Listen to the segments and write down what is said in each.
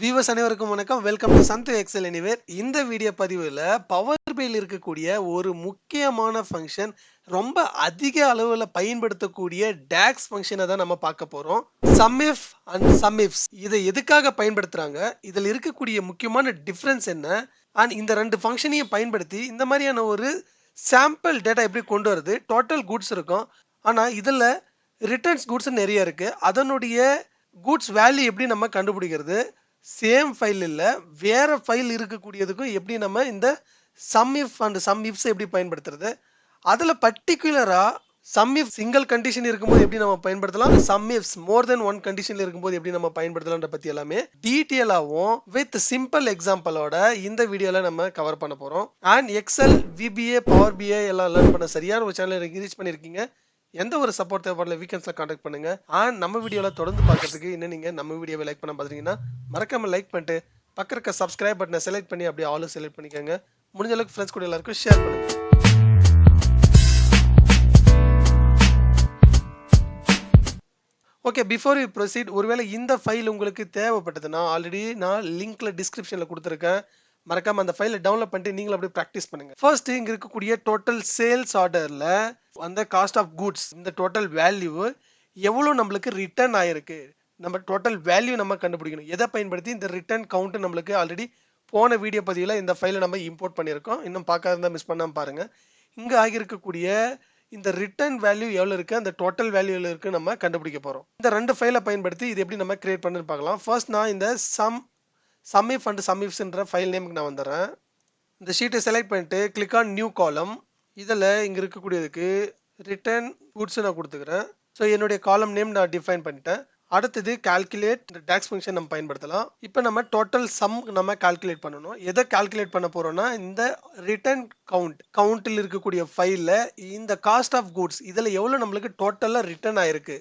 Viewers அனைவருக்கும் வணக்கம். Welcome to Sandhu XL anywhere. இந்த வீடியோ பதிவில் பவர் பில் இருக்கக்கூடிய ஒரு முக்கியமான ஃபங்க்ஷன், ரொம்ப அதிக அளவில் பயன்படுத்தக்கூடிய டாக்ஸ் ஃபங்க்ஷனை தான் நம்ம பார்க்க போகிறோம். SUMIF and SUMIFS இதை எதுக்காக பயன்படுத்துகிறாங்க, இதில் இருக்கக்கூடிய முக்கியமான டிஃப்ரென்ஸ் என்ன, அண்ட் இந்த ரெண்டு ஃபங்க்ஷனையும் பயன்படுத்தி இந்த மாதிரியான ஒரு சாம்பிள் டேட்டா எப்படி கொண்டு வருது. டோட்டல் குட்ஸ் இருக்கும், ஆனால் இதில் ரிட்டர்ன்ஸ் குட்ஸ் நிறைய இருக்குது. அதனுடைய குட்ஸ் வேல்யூ எப்படி நம்ம கண்டுபிடிக்கிறது, சேம் ஃபைல் இல்லை வேற ஃபைல் இருக்கக்கூடியதுக்கும் எப்படி நம்ம இந்த SUMIF and SUMIFS எப்படி பயன்படுத்துறது, அதில் பர்டிகுலராக SUMIF சிங்கிள் கண்டிஷன் இருக்கும்போது எப்படி நம்ம பயன்படுத்தலாம், SUMIFS மோர் தென் ஒன் கண்டிஷனில் இருக்கும்போது எப்படி நம்ம பயன்படுத்தலாம்ன்ற பற்றி எல்லாமே டீட்டெயிலாகவும் வித் சிம்பிள் எக்ஸாம்பிளோட இந்த வீடியோவில் நம்ம கவர் பண்ண போகிறோம். And Excel, VBA, Power BI எல்லாம் லேர்ன் பண்ண சரியான ஒரு சேனலை ரீச் பண்ணியிருக்கீங்க. எந்த ஒரு சப்போர்ட் தேவைப்படல, வீக்கெண்ட்ஸில் கான்டாக்ட் பண்ணுங்க. அண்ட் நம்ம வீடியோவில் தொடர்ந்து பார்க்கறதுக்கு இன்னும் நீங்கள் நம்ம வீடியோவை லைக் பண்ண பார்த்துட்டீங்கன்னா மறக்காமல் லைக் பண்ணிட்டு பக்கம் இருக்க சப்ஸ்கிரைப் பட்டனை செலக்ட் பண்ணி அப்படியே ஆல் செலக்ட் பண்ணிக்கோங்க. முடிஞ்ச அளவுக்கு ஃப்ரெண்ட்ஸ் கூட எல்லாருக்கும் ஷேர் பண்ணுங்க. ஓகே, பிஃபோர் யூ ப்ரொசீட், ஒருவேளை இந்த ஃபைல் உங்களுக்கு தேவைப்பட்டதுன்னா ஆல்ரெடி நான் லிங்க்ல டிஸ்கிரிப்ஷனில் கொடுத்துருக்கேன். மறக்காம அந்த ஃபைலை டவுன்லோட் பண்ணிட்டு நீங்களும் அப்படியே ப்ராக்டிஸ் பண்ணுங்க. ஃபர்ஸ்ட் இங்க இருக்கக்கூடிய டோட்டல் சேல்ஸ் ஆர்டர்ல அந்த காஸ்ட் ஆஃப் குட்ஸ், இந்த டோட்டல் வேல்யூ எவ்வளோ நம்மளுக்கு ரிட்டர்ன் ஆயிருக்கு, நம்ம டோட்டல் வேல்யூ நம்ம கண்டுபிடிக்கணும். எதை பயன்படுத்தி இந்த ரிட்டர்ன் கவுண்ட் நம்மளுக்கு ஆல்ரெடி போன வீடியோ பதிவில் இந்த ஃபைலை நம்ம இம்போர்ட் பண்ணியிருக்கோம். இன்னும் பார்க்காத இருந்தால் மிஸ் பண்ணாமல் பாருங்க. இங்கே ஆகியிருக்கக்கூடிய இந்த ரிட்டர்ன் வேல்யூ எவ்வளோ இருக்குது, அந்த டோட்டல் வேல்யூ எவ்வளோ இருக்குது நம்ம கண்டுபிடிக்க போகிறோம். இந்த ரெண்டு ஃபைலை பயன்படுத்தி இது எப்படி நம்ம கிரியேட் பண்ணுன்னு பார்க்கலாம். ஃபர்ஸ்ட் நான் இந்த SUMIF and SUMIFSன்ற ஃபைல் நேமுக்கு நான் வந்துடுறேன். இந்த ஷீட்டை செலக்ட் பண்ணிட்டு கிளிக் ஆன் நியூ காலம். இதில் இங்கே இருக்கக்கூடியதுக்கு ரிட்டர்ன் குட்ஸ் நான் கொடுத்துக்கிறேன். ஸோ என்னுடைய காலம் நேம் நான் டிஃபைன் பண்ணிட்டேன். அடுத்தது கால்குலேட், இந்த டாக்ஸ் ஃபங்க்ஷன் நம்ம பயன்படுத்தலாம். இப்போ நம்ம டோட்டல் சம் நம்ம கால்குலேட் பண்ணணும். எதை கால்குலேட் பண்ண போகிறோம்னா இந்த ரிட்டர்ன் கவுண்டில் இருக்கக்கூடிய ஃபைலில் இந்த காஸ்ட் ஆஃப் குட்ஸ் இதில் எவ்வளோ நம்மளுக்கு டோட்டலாக ரிட்டர்ன் ஆயிருக்கு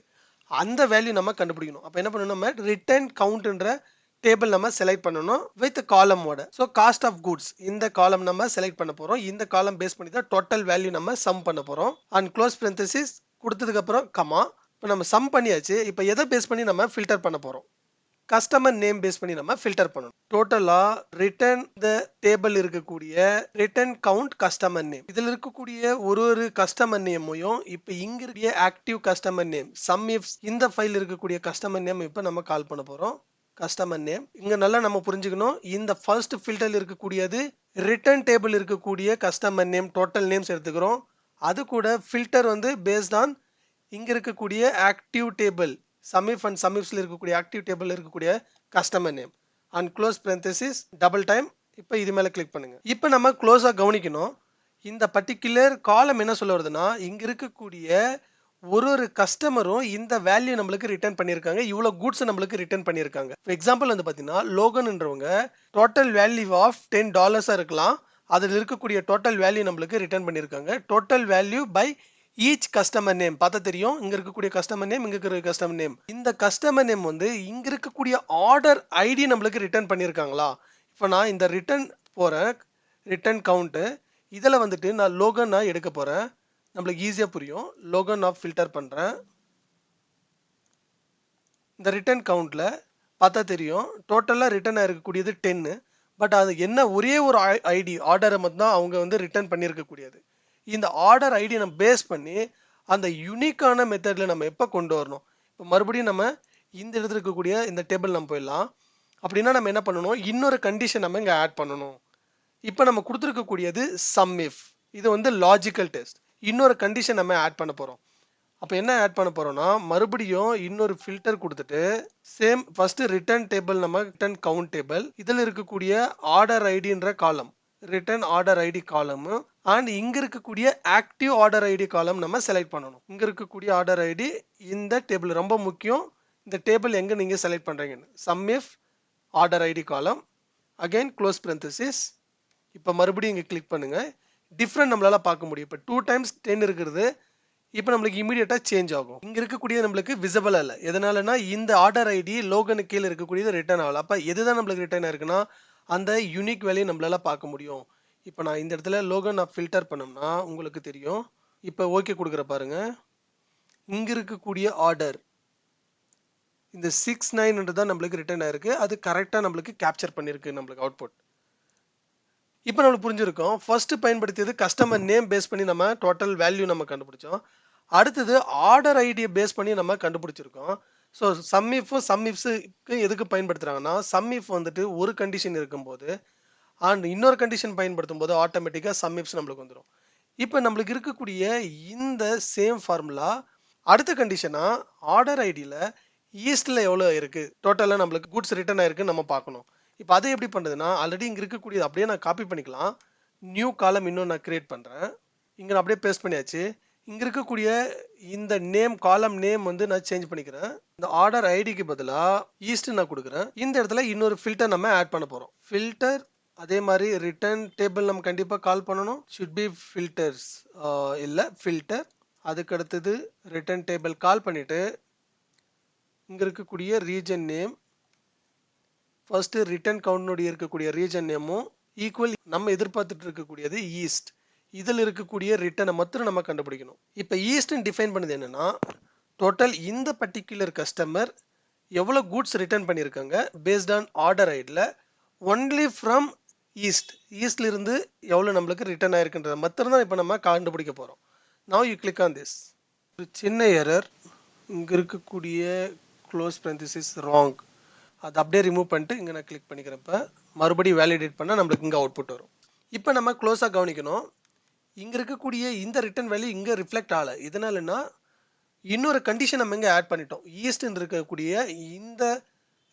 அந்த வேல்யூ நம்ம கண்டுபிடிக்கணும். அப்போ என்ன பண்ணணும், நம்ம ரிட்டர்ன் கவுண்ட்ன்ற டேபிள் நம்ம செலக்ட் பண்ணணும் வித் காலமோட. ஸோ காஸ்ட் ஆஃப் குட்ஸ் இந்த காலம் நம்ம செலக்ட் பண்ண போகிறோம். இந்த காலம் பேஸ் பண்ணி தான் டோட்டல் வேல்யூ நம்ம சம் பண்ண போகிறோம். அண்ட் க்ளோஸ் parenthesis கொடுத்ததுக்கப்புறம் கமா. இப்போ நம்ம சம் பண்ணியாச்சு. இப்போ எதை பேஸ் பண்ணி நம்ம ஃபில்டர் பண்ண போகிறோம், கஸ்டமர் நேம் பேஸ் பண்ணி நம்ம ஃபில்டர் பண்ணணும். டோட்டலாக ரிட்டர்ன் த டேபிள் இருக்கக்கூடிய ரிட்டர்ன் கவுண்ட் கஸ்டமர் நேம், இதில் இருக்கக்கூடிய ஒரு கஸ்டமர் நேமையும் இப்போ இங்க இருக்க ஆக்டிவ் கஸ்டமர் நேம் SUMIFS இந்த ஃபைல் இருக்கக்கூடிய கஸ்டமர் நேம் இப்போ நம்ம கால் பண்ண போகிறோம். கஸ்டமர் நேம் இங்க நல்லா நம்ம புரிஞ்சுக்கணும். இந்த ஃபர்ஸ்ட் ஃபில்டர் இருக்கக்கூடியது ரிட்டர்ன் டேபிள் இருக்கக்கூடிய கஸ்டமர் நேம் டோட்டல் நேம்ஸ் எடுத்துக்கிறோம். அது கூட ஃபில்டர் வந்து பேஸ்ட் ஆன் இங்க இருக்கக்கூடிய ஆக்டிவ் டேபிள் SUMIF and SUMIFSல இருக்கக்கூடிய ஆக்டிவ் டேபிள் இருக்கக்கூடிய customer name. And close parenthesis double time. இப்போ இது மேலே கிளிக் பண்ணுங்க. இப்போ நம்ம க்ளோஸாக கவனிக்கணும். இந்த பர்டிகுலர் காலம் என்ன சொல்ல வருதுன்னா, இங்க இருக்கக்கூடிய ஒரு கஸ்டமரும் இந்த வேல்யூ நம்மளுக்கு ரிட்டர்ன் பண்ணியிருக்காங்க, இவ்வளோ குட்ஸ் நம்மளுக்கு ரிட்டர்ன் பண்ணியிருக்காங்க. ஃபார் எக்ஸாம்பிள் வந்து பார்த்தீங்கன்னா லோகன்ன்றவங்க டோட்டல் வேல்யூ ஆஃப் $10 இருக்கலாம், அதில் இருக்கக்கூடிய டோட்டல் வேல்யூ நம்மளுக்கு ரிட்டர்ன் பண்ணியிருக்காங்க. Total value by each customer name பார்த்தா தெரியும். இங்கே இருக்கக்கூடிய கஸ்டமர் நேம், இங்கே இருக்கிற கஸ்டமர் நேம், இந்த கஸ்டமர் நேம் வந்து இங்கே இருக்கக்கூடிய ஆர்டர் ஐடி நம்மளுக்கு ரிட்டர்ன் பண்ணியிருக்காங்களா. இப்போ நான் இந்த ரிட்டர்ன் போகிறேன், ரிட்டர்ன் கவுண்ட்டு இதில் வந்துட்டு நான் லோகன் நான் எடுக்க போகிறேன். நம்மளுக்கு ஈஸியாக புரியும். லோகன் நான் ஃபில்டர் பண்ணுறேன். இந்த ரிட்டர்ன் கவுண்டில் பார்த்தா தெரியும் டோட்டலாக ரிட்டர்ன் ஆகிருக்கக்கூடியது 10. பட் அது என்ன ஒரே ஒரு ஐடி ஆர்டரை மட்டும்தான் அவங்க வந்து ரிட்டர்ன் பண்ணியிருக்கக்கூடியது. இந்த ஆர்டர் ஐடி நம்ம பேஸ் பண்ணி அந்த யூனிக்கான மெத்தடில் நம்ம எப்போ கொண்டு வரணும். இப்போ மறுபடியும் நம்ம இந்த இடத்துல இருக்கக்கூடிய இந்த டேபிள் நம்ம போயிடலாம். அப்படின்னா நம்ம என்ன பண்ணணும், இன்னொரு கண்டிஷன் நம்ம இங்கே ஆட் பண்ணணும். இப்போ நம்ம கொடுத்துருக்கக்கூடியது SUMIF, இது வந்து லாஜிக்கல் டெஸ்ட். இன்னொரு கண்டிஷன் நம்ம ஆட் பண்ண போகிறோம். அப்போ என்ன ஆட் பண்ண போகிறோம்னா மறுபடியும் இன்னொரு ஃபில்டர் கொடுத்துட்டு சேம் ஃபர்ஸ்ட் ரிட்டர்ன் டேபிள் நம்ம ரிட்டர்ன் கவுண்ட் டேபிள் இதில் இருக்கக்கூடிய ஆர்டர் ஐடின்ற column return order ID column and இங்கே இருக்கக்கூடிய ஆக்டிவ் ஆர்டர் ஐடி காலம் நம்ம செலக்ட் பண்ணணும். இங்கே இருக்கக்கூடிய ஆர்டர் ஐடி இந்த டேபிள் ரொம்ப முக்கியம். இந்த டேபிள் எங்கே நீங்கள் செலக்ட் பண்ணுறீங்கன்னு SUMIF ஆர்டர் ஐடி காலம். Again close parenthesis. இப்போ மறுபடியும் இங்கே கிளிக் பண்ணுங்கள். டிஃப்ரெண்ட் நம்மளால் பார்க்க முடியும். இப்போ 2 times 10 இருக்கிறது இப்போ நம்மளுக்கு இமீடியட்டாக சேஞ்ச் ஆகும். இங்கே இருக்கக்கூடியது நம்மளுக்கு விசிபிள் இல்லை. எதனாலனா இந்த ஆர்டர் ஐடி லோகனுக்கு கீழே இருக்கக்கூடியது ரிட்டர்ன் ஆகல. அப்போ எதுதான் நம்மளுக்கு ரிட்டர்ன் ஆயிருக்குன்னா அந்த யூனிக் வேல்யூ நம்மளால் பார்க்க முடியும். இப்போ நான் இந்த இடத்துல லோகன் நான் ஃபில்டர் பண்ணோம்னா உங்களுக்கு தெரியும். இப்போ ஓகே கொடுக்குற பாருங்க. இங்கே இருக்கக்கூடிய ஆர்டர் இந்த 69 தான் நம்மளுக்கு ரிட்டர்ன் ஆயிருக்கு. அது கரெக்டாக நம்மளுக்கு கேப்சர் பண்ணியிருக்கு நம்மளுக்கு அவுட்புட். இப்போ நம்மளுக்கு புரிஞ்சிருக்கும். ஃபர்ஸ்ட் பயன்படுத்தியது கஸ்டமர் நேம் பேஸ் பண்ணி நம்ம டோட்டல் வேல்யூ நம்ம கண்டுபிடிச்சோம். அடுத்தது ஆர்டர் ஐடியை பேஸ் பண்ணி நம்ம கண்டுபிடிச்சிருக்கோம். ஸோ சம்இஃப்க்கு எதுக்கு பயன்படுத்துறாங்கன்னா, சம்இஃப் வந்துட்டு ஒரு கண்டிஷன் இருக்கும்போது அண்ட் இன்னொரு கண்டிஷன் பயன்படுத்தும் போது ஆட்டோமேட்டிக்காக சம்இஃப்ஸ் நம்மளுக்கு வந்துடும். இப்போ நம்மளுக்கு இருக்கக்கூடிய இந்த சேம் ஃபார்முலா அடுத்த கண்டிஷனா ஆர்டர் ஐடியில் ஈஸ்டில் எவ்வளோ இருக்குது டோட்டலாக நம்மளுக்கு குட்ஸ் ரிட்டர்ன் ஆயிருக்குன்னு நம்ம பார்க்கணும். இப்போ அதை எப்படி பண்ணுறதுன்னா, ஆல்ரெடி இங்கே இருக்கக்கூடியது அப்படியே நான் காப்பி பண்ணிக்கலாம். நியூ காலம் இன்னும் நான் கிரியேட் பண்ணுறேன். இங்கே நான் அப்படியே பேஸ்ட் பண்ணியாச்சு. இங்கே இருக்கக்கூடிய இந்த நேம் காலம் நேம் வந்து நான் சேஞ்ச் பண்ணிக்கிறேன். இந்த ஆர்டர் ஐடிக்கு பதிலாக ஈஸ்ட் நான் கொடுக்குறேன். இந்த இடத்துல இன்னொரு ஃபில்டர் நம்ம ஆட் பண்ண போகிறோம். ஃபில்டர் அதே மாதிரி ரிட்டர்ன் டேபிள் நம்ம கண்டிப்பாக கால் பண்ணணும். ஷுட் பி ஃபில்டர்ஸ் இல்லை ஃபில்டர். அதுக்கு அடுத்தது ரிட்டர்ன் டேபிள் கால் பண்ணிவிட்டு இங்கே இருக்கக்கூடிய ரீஜன் நேம் ஃபர்ஸ்ட்டு ரிட்டர்ன் கவுண்ட்னுடைய இருக்கக்கூடிய ரீஜன் நேமும் ஈக்குவல் நம்ம எதிர்பார்த்துட்டு இருக்கக்கூடியது ஈஸ்ட். இதில் இருக்கக்கூடிய ரிட்டனை மாத்திரம் நம்ம கண்டுபிடிக்கணும். இப்போ ஈஸ்ட்னு டிஃபைன் பண்ணது என்னன்னா, டோட்டல் இந்த பர்டிகுலர் கஸ்டமர் எவ்வளோ குட்ஸ் ரிட்டர்ன் பண்ணியிருக்காங்க பேஸ்ட் ஆன் ஆர்டர் ஐடியில் ஒன்லி ஃப்ரம் ஈஸ்ட்ல இருந்து எவ்வளோ நம்மளுக்கு ரிட்டர்ன் ஆயிருக்குன்றத மாத்திரம் தான் இப்போ நம்ம கண்டுபிடிக்க போகிறோம். Now you click on this. ஒரு சின்ன எரர் இங்கே இருக்கக்கூடிய க்ளோஸ் parenthesis ராங், அதை அப்படியே ரிமூவ் பண்ணிட்டு இங்கே நான் கிளிக் பண்ணிக்கிறப்ப மறுபடியும் வேலிடேட் பண்ணால் நம்மளுக்கு இங்கே அவுட்புட் வரும். இப்போ நம்ம க்ளோஸாக கவனிக்கணும். இங்கே இருக்கக்கூடிய இந்த ரிட்டர்ன் வேல்யூ இங்கே ரிஃப்ளெக்ட் ஆகலை. இதனாலன்னா இன்னொரு கண்டிஷன் நம்ம இங்கே ஆட் பண்ணிட்டோம். ஈஸ்ட்னு இருக்கக்கூடிய இந்த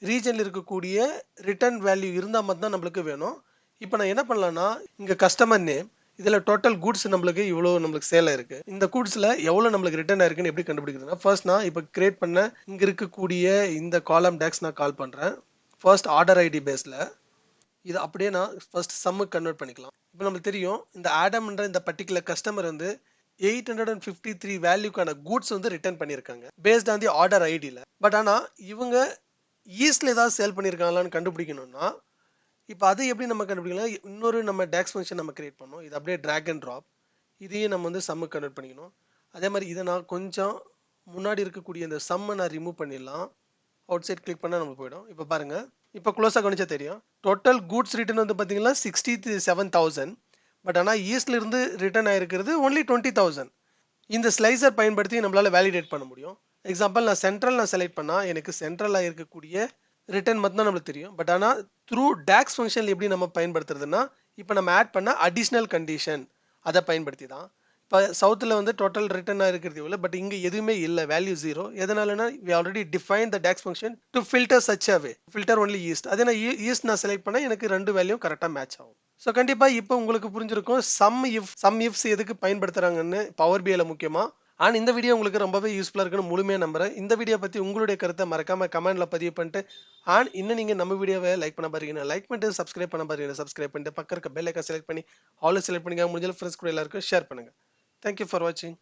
ரீஜனில் இருக்கக்கூடிய ரிட்டர்ன் வேல்யூ இருந்தால் மட்டும்தான் நம்மளுக்கு வேணும். இப்போ நான் என்ன பண்ணலான்னா, இங்கே கஸ்டமர் நேம் இதில் டோட்டல் குட்ஸ் நம்மளுக்கு இவ்வளோ நம்மளுக்கு சேல் ஆயிருக்கு. இந்த குட்ஸில் எவ்வளோ நம்மளுக்கு ரிட்டர்ன் ஆயிருக்குன்னு எப்படி கண்டுபிடிக்கிறதுனா, ஃபர்ஸ்ட் நான் இப்போ கிரியேட் பண்ண இங்கே இருக்கக்கூடிய இந்த காலம் டேக்ஸ் நான் கால் பண்ணுறேன். ஃபர்ஸ்ட் ஆர்டர் ஐடி பேஸில் இது அப்படியே நான் ஃபர்ஸ்ட் சம்முக்கு கன்வெர்ட் பண்ணிக்கலாம். இப்போ நம்மளுக்கு தெரியும் இந்த ஆடம்ன்ற இந்த பர்டிகுலர் கஸ்டமர் வந்து 853 வேல்யூக்கான குட்ஸ் வந்து ரிட்டர்ன் பண்ணியிருக்காங்க பேஸ்ட் ஆன் தி ஆர்டர் ஐடியில். பட் ஆனால் இவங்க ஈஸ்டில் ஏதாவது சேல் பண்ணியிருக்காங்களான்னு கண்டுபிடிக்கணும்னா, இப்போ அதை எப்படி நம்ம கண்டுபிடிக்கலாம், இன்னொரு நம்ம டேக்ஸ் ஃபங்க்ஷன் நம்ம கிரியேட் பண்ணோம். இது அப்படியே ட்ராக் அண்ட் ட்ராப், இதையும் நம்ம வந்து சம்முக்கு கன்வெர்ட் பண்ணிக்கணும். அதே மாதிரி இதை நான் கொஞ்சம் முன்னாடி இருக்கக்கூடிய இந்த சம்மை நான் ரிமூவ் பண்ணிடலாம். அவுட் சைட் கிளிக் பண்ணால் நம்ம போயிடும். இப்போ பாருங்கள், இப்போ க்ளோஸாக கவனிச்சா தெரியும் டோட்டல் குட்ஸ் ரிட்டர்ன் வந்து பார்த்தீங்கன்னா 67,000. பட் ஆனால் ஈஸ்ட்ல இருந்து ரிட்டர்ன் ஆயிருக்கிறது ஒன்லி 20,000. இந்த ஸ்லைசர் பயன்படுத்தி நம்மளால் வேலிடேட் பண்ண முடியும். எக்ஸாம்பிள் நான் சென்ட்ரல் செலக்ட் பண்ணால் எனக்கு சென்ட்ரலாக இருக்கக்கூடிய ரிட்டர்ன் மட்டும் தான் நம்மளுக்கு தெரியும். பட் ஆனால் த்ரூ டேக்ஸ் ஃபங்க்ஷன் எப்படி நம்ம பயன்படுத்துறதுன்னா, இப்போ நம்ம ஆட் பண்ண அடிஷ்னல் கண்டிஷன் அதை பயன்படுத்தி தான். இப்போ சவுத்தில் வந்து டோட்டல் ரிட்டர்ன் இருக்கிறது இவ்வளோ, பட் இங்கே எதுவுமே இல்லை, வேல்யூ 0. எதனாலனா we already defined the DAX function to filter such a way, filter only east. அதே நான் ஈஸ்ட் நான் செலக்ட் பண்ணால் எனக்கு ரெண்டு வேல்யூ கரெக்டாக மேட்ச் ஆகும். ஸோ கண்டிப்பாக இப்போ உங்களுக்கு புரிஞ்சிருக்கும் சம் இஃப்ஸ் எதுக்கு பயன்படுத்துகிறாங்கன்னு பவர் பிஐல முக்கியமாக. ஆனால் இந்த வீடியோ உங்களுக்கு ரொம்பவே யூஸ்ஃபுல்லாக இருக்குன்னு முழுமையாக நம்புறேன். இந்த வீடியோ பற்றி உங்களுடைய கருத்தை மறக்காமல் கமெண்ட்டில் பதிவு பண்ணிட்டு, இன்னும் நீங்கள் நம்ம வீடியோவை லைக் பண்ண பாருங்க, லைக் பண்ணிட்டு சப்ஸ்கிரைப் பண்ண பாருங்க, சப்ஸ்கிரைப் பண்ணிட்டு பக்கம் இருக்க பெல் ஐக்கான் செலக்ட் பண்ணி ஆல் செலக்ட் பண்ணிக்க, முடிஞ்ச ஃப்ரெண்ட்ஸ் கூட எல்லாருக்கும் ஷேர் பண்ணுங்கள். Thank you for watching.